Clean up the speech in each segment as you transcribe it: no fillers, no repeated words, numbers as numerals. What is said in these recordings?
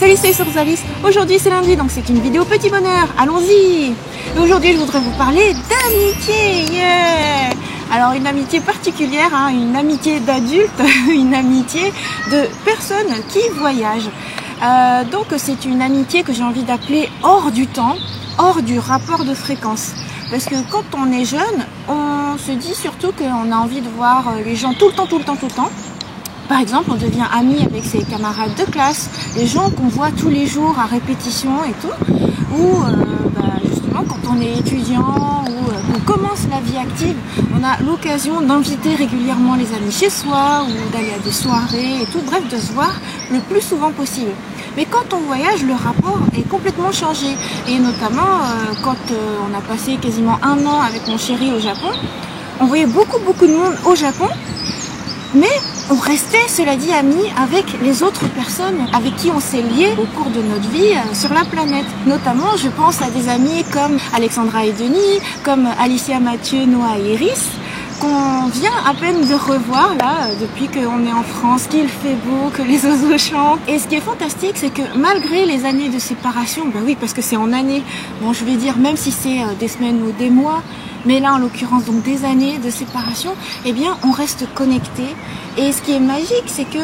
Salut, c'est Rosalis. Aujourd'hui c'est lundi, donc c'est une vidéo petit bonheur. Allons-y. Et aujourd'hui je voudrais vous parler d'amitié. Yeah. Alors une amitié particulière, hein, une amitié d'adultes, une amitié de personnes qui voyagent. Donc c'est une amitié que j'ai envie d'appeler hors du temps, hors du rapport de fréquence. Parce que quand on est jeune, on se dit surtout qu'on a envie de voir les gens tout le temps. Par exemple, on devient ami avec ses camarades de classe, les gens qu'on voit tous les jours à répétition et tout, ou justement quand on est étudiant ou qu'on commence la vie active, on a l'occasion d'inviter régulièrement les amis chez soi ou d'aller à des soirées et tout, bref, de se voir le plus souvent possible. Mais quand on voyage, le rapport est complètement changé. Et notamment, quand on a passé quasiment 1 an avec mon chéri au Japon, on voyait beaucoup de monde au Japon, mais on restait, cela dit, amis avec les autres personnes avec qui on s'est liés au cours de notre vie sur la planète. Notamment, je pense à des amis comme Alexandra et Denis, comme Alicia, Mathieu, Noah et Iris, qu'on vient à peine de revoir là depuis qu'on est en France, qu'il fait beau, que les oiseaux chantent. Et ce qui est fantastique, c'est que malgré les années de séparation, ben oui, parce que c'est en années, bon je vais dire même si c'est des semaines ou des mois, mais là en l'occurrence donc des années de séparation, eh bien on reste connectés. Et ce qui est magique, c'est que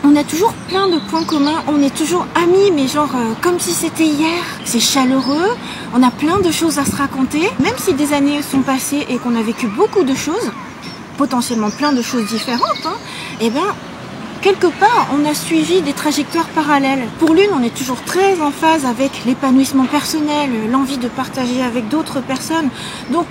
on a toujours plein de points communs, on est toujours amis, mais genre comme si c'était hier. C'est chaleureux, on a plein de choses à se raconter, même si des années sont passées et qu'on a vécu beaucoup de choses, potentiellement plein de choses différentes, hein, et bien quelque part on a suivi des trajectoires parallèles. Pour l'une, on est toujours très en phase avec l'épanouissement personnel, l'envie de partager avec d'autres personnes, donc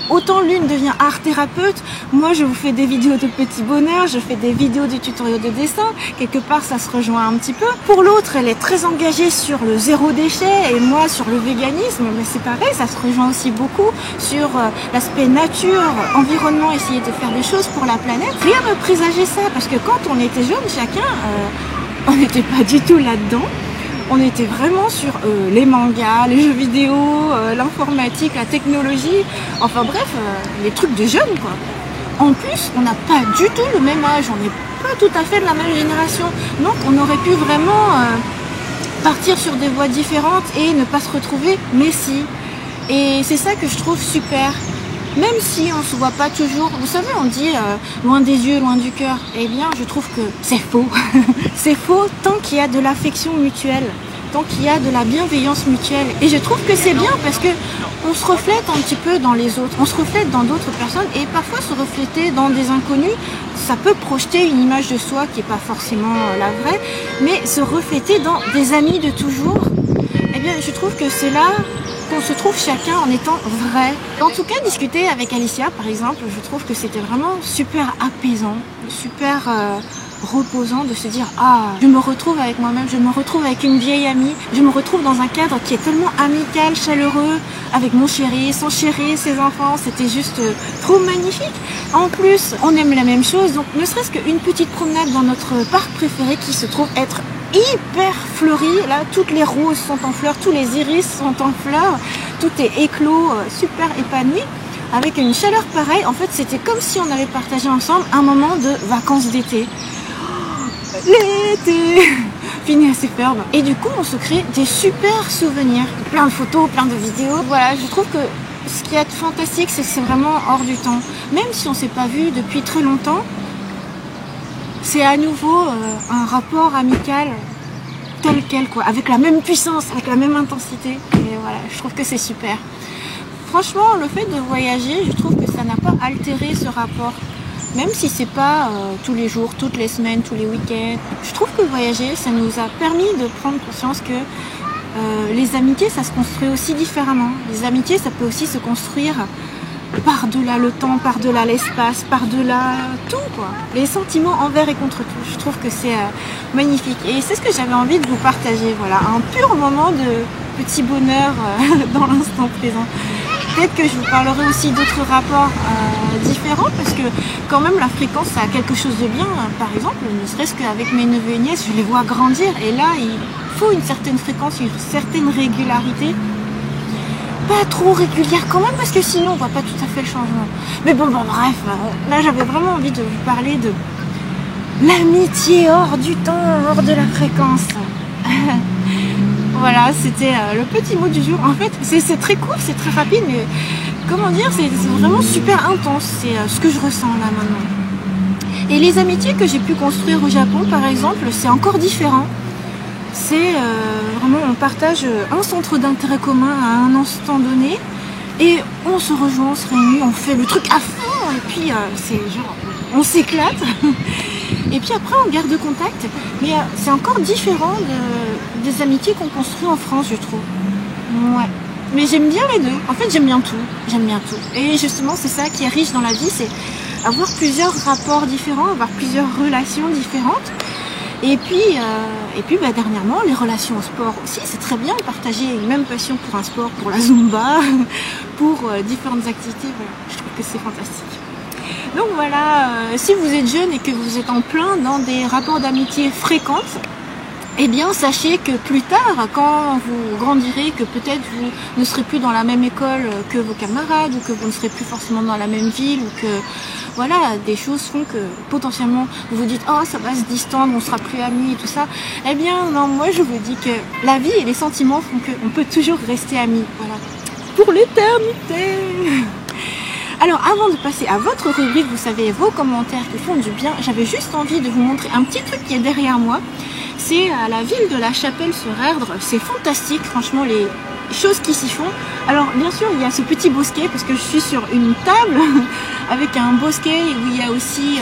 autant l'une devient art thérapeute, moi je vous fais des vidéos de petits bonheurs, je fais des vidéos de tutoriels de dessin, quelque part ça se rejoint un petit peu. Pour l'autre, elle est très engagée sur le zéro déchet et moi sur le véganisme, mais c'est pareil, ça se rejoint aussi beaucoup sur l'aspect nature, environnement, essayer de faire des choses pour la planète. Rien ne présageait ça, parce que quand on était jeunes, chacun, on n'était pas du tout là-dedans. On était vraiment sur les mangas, les jeux vidéo, l'informatique, la technologie, enfin bref, les trucs de jeunes quoi. En plus, on n'a pas du tout le même âge, on n'est pas tout à fait de la même génération, donc on aurait pu vraiment partir sur des voies différentes et ne pas se retrouver, mais si. Et c'est ça que je trouve super. Même si on ne se voit pas toujours, vous savez, on dit loin des yeux, loin du cœur. Eh bien, je trouve que c'est faux. C'est faux tant qu'il y a de l'affection mutuelle, tant qu'il y a de la bienveillance mutuelle. Et je trouve que c'est bien parce que on se reflète un petit peu dans les autres, on se reflète dans d'autres personnes et parfois se refléter dans des inconnus, ça peut projeter une image de soi qui n'est pas forcément la vraie, mais se refléter dans des amis de toujours, eh bien, je trouve que c'est là qu'on se trouve chacun en étant vrai. En tout cas, discuter avec Alicia, par exemple, je trouve que c'était vraiment super apaisant, super reposant de se dire « Ah, je me retrouve avec moi-même, je me retrouve avec une vieille amie, je me retrouve dans un cadre qui est tellement amical, chaleureux, avec mon chéri, son chéri, ses enfants, c'était juste trop magnifique. En plus, on aime la même chose, donc ne serait-ce qu'une petite promenade dans notre parc préféré qui se trouve être hyper fleuri, là toutes les roses sont en fleurs, tous les iris sont en fleurs, tout est éclos, super épanoui, avec une chaleur pareille. En fait c'était comme si on avait partagé ensemble un moment de vacances d'été. L'été fini à superbe. Et du coup on se crée des super souvenirs, plein de photos, plein de vidéos. Voilà, je trouve que ce qui est fantastique, c'est que c'est vraiment hors du temps. Même si on s'est pas vu depuis très longtemps, c'est à nouveau un rapport amical tel quel, quoi, avec la même puissance, avec la même intensité. Et voilà, je trouve que c'est super. Franchement, le fait de voyager, je trouve que ça n'a pas altéré ce rapport. Même si c'est pas tous les jours, toutes les semaines, tous les week-ends. Je trouve que voyager, ça nous a permis de prendre conscience que les amitiés, ça se construit aussi différemment. Les amitiés, ça peut aussi se construire par-delà le temps, par-delà l'espace, par-delà tout quoi. Les sentiments envers et contre tout, je trouve que c'est magnifique. Et c'est ce que j'avais envie de vous partager, voilà, un pur moment de petit bonheur dans l'instant présent. Peut-être que je vous parlerai aussi d'autres rapports différents, parce que quand même la fréquence, ça a quelque chose de bien. Par exemple, ne serait-ce qu'avec mes neveux et nièces, je les vois grandir, et là, il faut une certaine fréquence, une certaine régularité. Pas trop régulière quand même, parce que sinon on voit pas tout à fait le changement. Mais bon, bref, là j'avais vraiment envie de vous parler de l'amitié hors du temps, hors de la fréquence. Voilà, c'était le petit mot du jour. En fait, c'est très court, c'est très rapide, mais comment dire, c'est vraiment super intense. C'est ce que je ressens là maintenant. Et les amitiés que j'ai pu construire au Japon, par exemple, c'est encore différent. C'est vraiment, on partage un centre d'intérêt commun à un instant donné. Et on se rejoint, on se réunit, on fait le truc à fond. Et puis, c'est genre, on s'éclate. Et puis après, on garde contact. Mais c'est encore différent des amitiés qu'on construit en France, je trouve. Ouais. Mais j'aime bien les deux. En fait, j'aime bien tout. J'aime bien tout. Et justement, c'est ça qui est riche dans la vie, c'est avoir plusieurs rapports différents, avoir plusieurs relations différentes. Et puis dernièrement, les relations au sport aussi, c'est très bien de partager une même passion pour un sport, pour la Zumba, pour différentes activités. Voilà. Je trouve que c'est fantastique. Donc voilà, si vous êtes jeune et que vous êtes en plein dans des rapports d'amitié fréquentes, eh bien sachez que plus tard, quand vous grandirez, que peut-être vous ne serez plus dans la même école que vos camarades, ou que vous ne serez plus forcément dans la même ville, ou que voilà, des choses font que potentiellement vous vous dites « Oh, ça va se distendre, on sera plus amis et tout ça ». Eh bien non, moi je vous dis que la vie et les sentiments font qu'on peut toujours rester amis, voilà, pour l'éternité. Alors avant de passer à votre rubrique, vous savez, vos commentaires qui font du bien, j'avais juste envie de vous montrer un petit truc qui est derrière moi. C'est à la ville de la Chapelle-sur-Erdre, c'est fantastique, franchement, les choses qui s'y font. Alors bien sûr, il y a ce petit bosquet, parce que je suis sur une table avec un bosquet où il y a aussi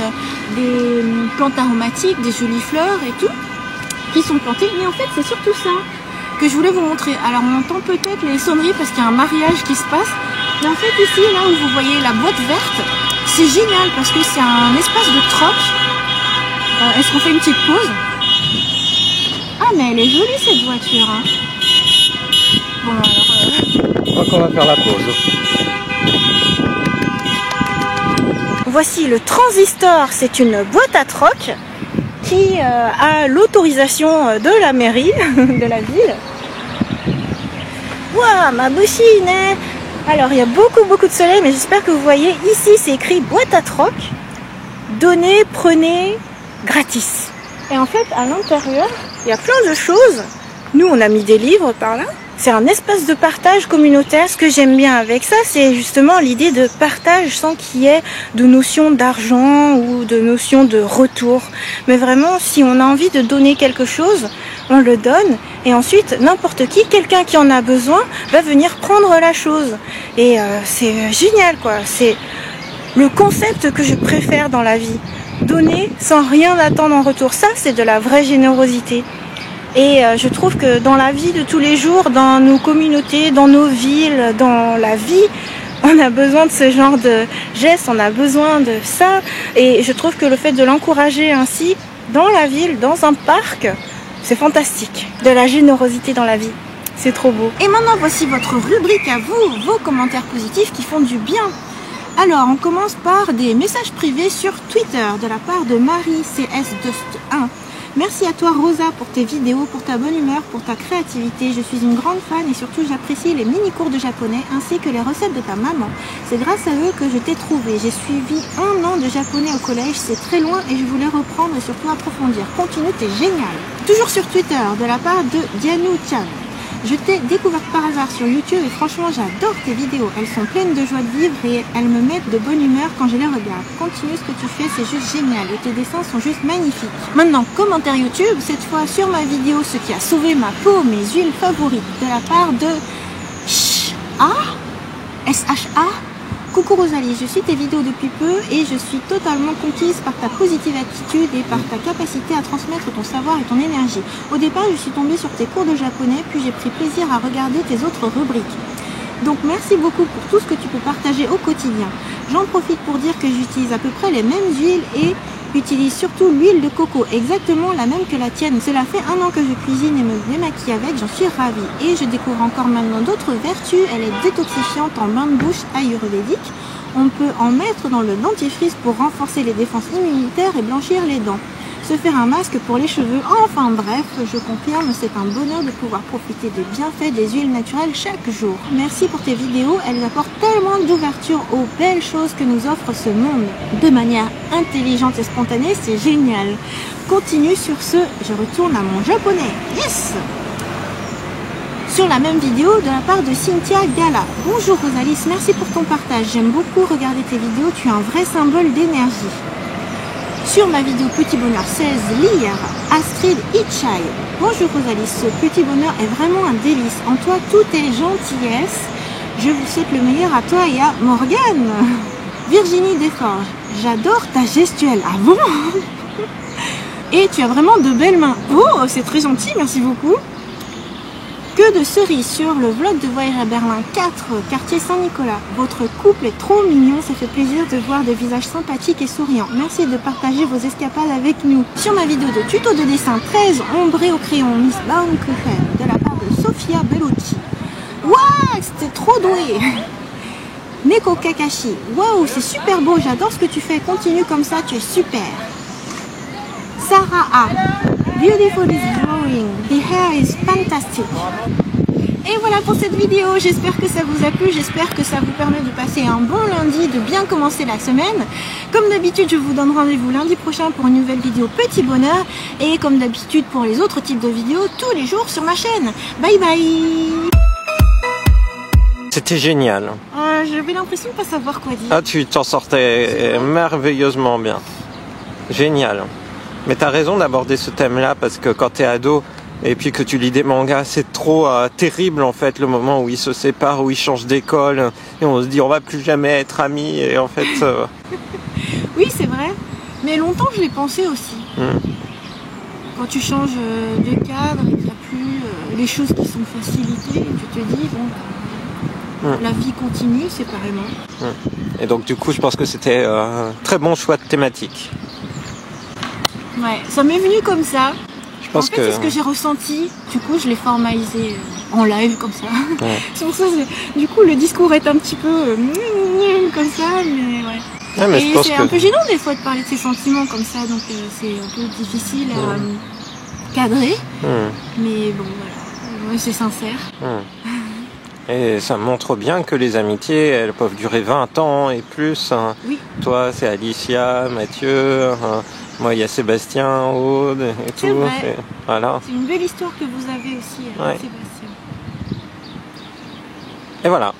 des plantes aromatiques, des jolies fleurs et tout, qui sont plantées. Mais en fait, c'est surtout ça que je voulais vous montrer. Alors on entend peut-être les sonneries parce qu'il y a un mariage qui se passe. Mais en fait, ici, là où vous voyez la boîte verte, c'est génial parce que c'est un espace de troc. Est-ce qu'on fait une petite pause? Ah, mais elle est jolie cette voiture, hein. Bon, alors... Je crois qu'on va faire la pause. Voici le transistor, c'est une boîte à troc qui a l'autorisation de la mairie, de la ville. Waouh, ma bouchine, hein. Alors, il y a beaucoup de soleil, mais j'espère que vous voyez. Ici, c'est écrit boîte à troc. Donnez, prenez, gratis. Et en fait, à l'intérieur, il y a plein de choses. Nous, on a mis des livres par là. C'est un espace de partage communautaire. Ce que j'aime bien avec ça, c'est justement l'idée de partage sans qu'il y ait de notion d'argent ou de notion de retour. Mais vraiment, si on a envie de donner quelque chose, on le donne. Et ensuite, n'importe qui, quelqu'un qui en a besoin, va venir prendre la chose. Et c'est génial, quoi. C'est le concept que je préfère dans la vie. Donner sans rien attendre en retour. Ça, c'est de la vraie générosité. Et je trouve que dans la vie de tous les jours, dans nos communautés, dans nos villes, dans la vie, on a besoin de ce genre de gestes, on a besoin de ça. Et je trouve que le fait de l'encourager ainsi, dans la ville, dans un parc, c'est fantastique. De la générosité dans la vie. C'est trop beau. Et maintenant, voici votre rubrique à vous, vos commentaires positifs qui font du bien. Alors, on commence par des messages privés sur Twitter de la part de Marie CS21. Merci à toi Rosa pour tes vidéos, pour ta bonne humeur, pour ta créativité. Je suis une grande fan et surtout j'apprécie les mini-cours de japonais ainsi que les recettes de ta maman. C'est grâce à eux que je t'ai trouvé. J'ai suivi 1 an de japonais au collège, c'est très loin et je voulais reprendre et surtout approfondir. Continue, t'es génial. Toujours sur Twitter de la part de Dianou-chan. Je t'ai découverte par hasard sur YouTube et franchement j'adore tes vidéos. Elles sont pleines de joie de vivre et elles me mettent de bonne humeur quand je les regarde. Continue ce que tu fais, c'est juste génial et tes dessins sont juste magnifiques. Maintenant, commentaire YouTube, cette fois sur ma vidéo ce qui a sauvé ma peau, mes huiles favorites, de la part de SHA. Coucou Rosalie, je suis tes vidéos depuis peu et je suis totalement conquise par ta positive attitude et par ta capacité à transmettre ton savoir et ton énergie. Au départ, je suis tombée sur tes cours de japonais, puis j'ai pris plaisir à regarder tes autres rubriques. Donc merci beaucoup pour tout ce que tu peux partager au quotidien. J'en profite pour dire que j'utilise à peu près les mêmes huiles et utilise surtout l'huile de coco, exactement la même que la tienne. Cela fait 1 an que je cuisine et me démaquille avec, j'en suis ravie. Et je découvre encore maintenant d'autres vertus. Elle est détoxifiante en bain de bouche ayurvédique. On peut en mettre dans le dentifrice pour renforcer les défenses immunitaires et blanchir les dents. Se faire un masque pour les cheveux, enfin bref, je confirme, c'est un bonheur de pouvoir profiter des bienfaits des huiles naturelles chaque jour. Merci pour tes vidéos, elles apportent tellement d'ouverture aux belles choses que nous offre ce monde. De manière intelligente et spontanée, c'est génial. Continue sur ce, je retourne à mon japonais. Yes! sur la même vidéo de la part de Cynthia Gala. Bonjour Rosalis, merci pour ton partage. J'aime beaucoup regarder tes vidéos, tu es un vrai symbole d'énergie. Sur ma vidéo Petit Bonheur 16, lire Astrid Itchai. Bonjour Rosalis, ce petit bonheur est vraiment un délice. En toi, tout est gentillesse. Je vous souhaite le meilleur à toi et à Morgane. Virginie Desforges, j'adore ta gestuelle. Ah bon? Et tu as vraiment de belles mains. Oh, c'est très gentil, merci beaucoup. Que de cerises sur le vlog de voyage à Berlin 4, quartier Saint-Nicolas. Votre couple est trop mignon, ça fait plaisir de voir des visages sympathiques et souriants. Merci de partager vos escapades avec nous. Sur ma vidéo de tuto de dessin 13, ombré au crayon Miss Baumkuchen de la part de Sofia Bellucci. Waouh, c'était trop doué. Neko Kakashi, waouh, c'est super beau, j'adore ce que tu fais, continue comme ça, tu es super. Sarah A, beautiful is drawing, the hair is fantastic. Et voilà pour cette vidéo, j'espère que ça vous a plu, j'espère que ça vous permet de passer un bon lundi, de bien commencer la semaine. Comme d'habitude, je vous donne rendez-vous lundi prochain pour une nouvelle vidéo Petit Bonheur. Et comme d'habitude pour les autres types de vidéos, tous les jours sur ma chaîne. Bye bye. C'était génial. J'avais l'impression de pas savoir quoi dire. Ah, tu t'en sortais merveilleusement bien. Génial. Mais t'as raison d'aborder ce thème-là parce que quand t'es ado et puis que tu lis des mangas, c'est trop terrible en fait le moment où ils se séparent, où ils changent d'école et on se dit on va plus jamais être amis et en fait... Oui, c'est vrai. Mais longtemps je l'ai pensé aussi. Quand tu changes de cadre et qu'il n'y a plus les choses qui sont facilitées, tu te dis bon, la vie continue séparément. Et donc du coup je pense que c'était un très bon choix de thématique. Ouais, ça m'est venu comme ça. Je pense c'est ce que j'ai ressenti. Du coup, je l'ai formalisé en live comme ça. Ouais. C'est pour ça que du coup, le discours est un petit peu comme ça, mais ouais. Ouais, mais et c'est un peu gênant des fois de parler de ses sentiments comme ça, donc c'est un peu difficile à cadrer. Mais bon, voilà, ouais, c'est sincère. Et ça montre bien que les amitiés, elles peuvent durer 20 ans et plus. Oui. Toi, c'est Alicia, Mathieu, moi, il y a Sébastien, Aude et tout. Vrai. Voilà. C'est une belle histoire que vous avez aussi, Sébastien. Et voilà.